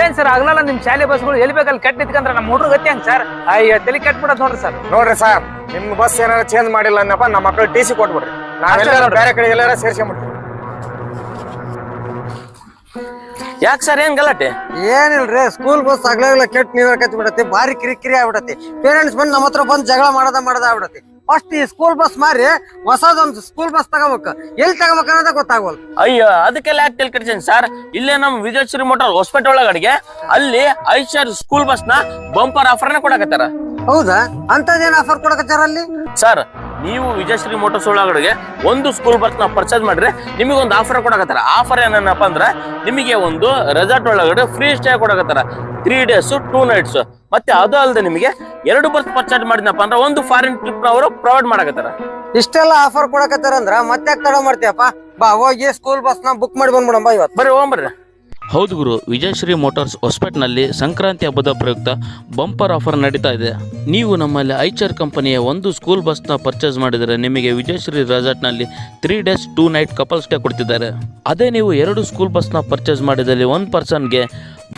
ಏನ್ ಸರ್ ಆಗ್ಲಲ್ಲ ನಿಮ್ ಶಾಲೆ ಬಸ್ಗಳು ಎಲ್ಲಿ ಬೇಕಲ್ಲಿ ಕೆಟ್ಟ ನಿಂತ್ಕಂದ್ರ ನಮ್ಮ ಹುಡುಗ ಗತಿ ಹಂಗ ಸರ್ ಅಯ್ಯ ತಲೆ ಕೆಟ್ಬಿಡತ್ ನೋಡ್ರಿ ಸರ್. ನೋಡ್ರಿ ಸರ್, ನಿಮ್ ಬಸ್ ಏನಾರ ಚೇಂಜ್ ಮಾಡಿಲ್ಲ ಅನ್ನಪ್ಪ ನಮ್ಮ ಮಕ್ಕಳು ಟಿ ಸಿ ಕೊಟ್ಬಿಡ್ರಿ, ನಾವೆಲ್ಲ ಬೇರೆ ಕಡೆ ಎಲ್ಲಾರ ಸೇರ್ಸ್ಕೊಂಡ್ಬಿಡ್ತೀವಿ. ಯಾಕೆ ಸರ್ ಏನ್ ಗಲಾಟೆ? ಏನಿಲ್ರಿ, ಸ್ಕೂಲ್ ಬಸ್ ಆಗ್ಲಾಗ್ಲ ಕೆಟ್ಟ ನೀವ್ ಕತ್ತಿ ಬಿಡತಿ, ಭಾರಿ ಕಿರಿಕಿರಿ ಆಗ್ಬಿಡತಿ. ಪೇರೆಂಟ್ಸ್ ಬಂದ್ ನಮ್ಮ ಹತ್ರ ಬಂದ್ ಜಗಳ ಮಾಡದ ಆಗ್ಬಿಡತಿ. ಫಸ್ಟ್ ಈ ಸ್ಕೂಲ್ ಬಸ್ ಮಾರಿ ಹೊಸದೊಂದು ಸ್ಕೂಲ್ ಬಸ್ ತಗೋಬೇಕು, ಎಲ್ಲಿ ತಗೋಬೇಕು ಅನ್ನೋದ ಗೊತ್ತಾಗವಲ್. ಅಯ್ಯೋ ಅದಕ್ಕೆಲ್ಲ ಯಾಕೆ ತಲೆ ಕೆಡ್ತೀನಿ ಸರ್? ಇಲ್ಲೇ ನಮ್ ವಿಜಯಶ್ರೀ ಮೋಟಾರ್ ಹೊಸಪೇಟೆ ಒಳಗಡೆಗೆ ಅಲ್ಲಿ ಐಶರ್ ಸ್ಕೂಲ್ ಬಸ್ ನ ಬಂಪರ್ ಆಫರ್ನ ಕೊಡಕತ್ತಾರ. ಹೌದಾ? ಅಂತದೇನ್ ಆಫರ್ ಕೊಡಕತ್ತಾರ ಅಲ್ಲಿ? ಸರ್, ನೀವು ವಿಜಯಶ್ರೀ ಮೋಟರ್ಸ್ ಒಳಗಡೆಗೆ ಒಂದು ಸ್ಕೂಲ್ ಬಸ್ ನ ಪರ್ಚೇಸ್ ಮಾಡ್ರೆ ನಿಮಗೆ ಒಂದು ಆಫರ್ ಕೊಡಕತ್ತಾರ. ಆಫರ್ ಏನಪ್ಪ ಅಂದ್ರೆ ನಿಮಗೆ ಒಂದು ರೆಸಾರ್ಟ್ ಒಳಗಡೆ ಫ್ರೀ ಸ್ಟೇ ಕೊಡಕತ್ತಾರ, 3 days 2 nights. ಮತ್ತೆ ಅದು ಅಲ್ಲದೆ ನಿಮಗೆ 2 ಬಸ್ ಪರ್ಚೇಸ್ ಮಾಡಿದ್ನಪ್ಪ ಅಂದ್ರೆ ಒಂದು ಫಾರಿನ್ ಟ್ರಿಪ್ ನವರು ಪ್ರೊವೈಡ್ ಮಾಡಕತ್ತಾರ. ಇಷ್ಟೆಲ್ಲ ಆಫರ್ ಕೊಡಕತ್ತಾರ ಅಂದ್ರ ಮತ್ತೆ ತಡ ಮಾಡ್ತೀಯಪ್ಪ, ಬಾ ಹೋಗಿ ಸ್ಕೂಲ್ ಬಸ್ ನ ಬುಕ್ ಮಾಡಿ ಬಂದ್ಬಿಡಮ್ಮ ಇವತ್ತು. ಬರ್ರಿ ಹೋಗ್ಬರ್ರಿ. ಹೌದು ಗುರು, ವಿಜಯಶ್ರೀ ಮೋಟಾರ್ಸ್ ಹೊಸಪೇಟ್ನಲ್ಲಿ ಸಂಕ್ರಾಂತಿ ಹಬ್ಬದ ಪ್ರಯುಕ್ತ ಬಂಪರ್ ಆಫರ್ ನಡೀತಾ ಇದೆ. ನೀವು ನಮ್ಮಲ್ಲಿ ಐಚರ್ ಕಂಪನಿಯ ಒಂದು ಸ್ಕೂಲ್ ಬಸ್ನ ಪರ್ಚೇಸ್ ಮಾಡಿದರೆ ನಿಮಗೆ ವಿಜಯಶ್ರೀ ರೆಸಾರ್ಟ್ನಲ್ಲಿ 3 days 2 night ಕಪಲ್ ಸ್ಟೇ ಕೊಡ್ತಿದ್ದಾರೆ. ಅದೇ ನೀವು 2 ಸ್ಕೂಲ್ ಬಸ್ನ ಪರ್ಚೇಸ್ ಮಾಡಿದಲ್ಲಿ 1 ಪರ್ಸನ್ಗೆ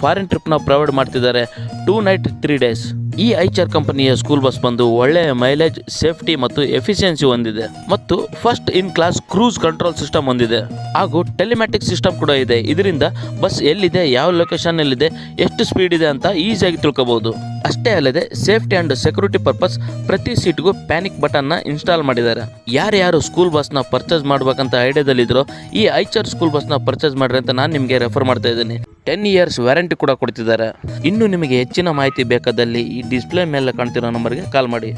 ಫಾರಿನ್ ಟ್ರಿಪ್ನ ಪ್ರೊವೈಡ್ ಮಾಡ್ತಿದ್ದಾರೆ, 2 night 3 days. ಈ ಐಚರ್ ಕಂಪನಿಯ ಸ್ಕೂಲ್ ಬಸ್ ಬಂದು ಒಳ್ಳೆಯ ಮೈಲೇಜ್, ಸೇಫ್ಟಿ ಮತ್ತು ಎಫಿಷಿಯನ್ಸಿ ಹೊಂದಿದೆ ಮತ್ತು first in class cruise control system ಹೊಂದಿದೆ ಹಾಗೂ ಟೆಲಿಮ್ಯಾಟಿಕ್ ಸಿಸ್ಟಮ್ ಕೂಡ ಇದೆ. ಇದರಿಂದ ಬಸ್ ಎಲ್ಲಿದೆ, ಯಾವ ಲೊಕೇಶನ್ ಎಲ್ಲಿದೆ, ಎಷ್ಟು ಸ್ಪೀಡ್ ಇದೆ ಅಂತ ಈಸಿಯಾಗಿ ತಿಳ್ಕೋಬಹುದು. ಅಷ್ಟೇ ಅಲ್ಲದೆ ಸೇಫ್ಟಿ ಅಂಡ್ ಸೆಕ್ಯೂರಿಟಿ ಪರ್ಪಸ್ ಪ್ರತಿ ಸೀಟ್ಗೂ ಪ್ಯಾನಿಕ್ ಬಟನ್ನ ಇನ್ಸ್ಟಾಲ್ ಮಾಡಿದ್ದಾರೆ. ಯಾರ್ಯಾರು ಸ್ಕೂಲ್ ಬಸ್ನ ಪರ್ಚೇಸ್ ಮಾಡ್ಬೇಕಂತ ಐಡಿಯಾದಲ್ಲಿದ್ರೋ ಈ ಐಚರ್ ಸ್ಕೂಲ್ ಬಸ್ನ ಪರ್ಚೇಸ್ ಮಾಡ್ರಿ ಅಂತ ನಾನು ನಿಮಗೆ ರೆಫರ್ ಮಾಡ್ತಾ ಇದ್ದೀನಿ. 10 years ವ್ಯಾರಂಟಿ ಕೂಡ ಕೊಡ್ತಿದ್ದಾರೆ. ಇನ್ನು ನಿಮಗೆ ಹೆಚ್ಚಿನ ಮಾಹಿತಿ ಬೇಕಾದಲ್ಲಿ ಈ ಡಿಸ್ಪ್ಲೇ ಮೇಲೆ ಕಾಣ್ತಿರೋ ನಂಬರ್ಗೆ ಕಾಲ್ ಮಾಡಿ.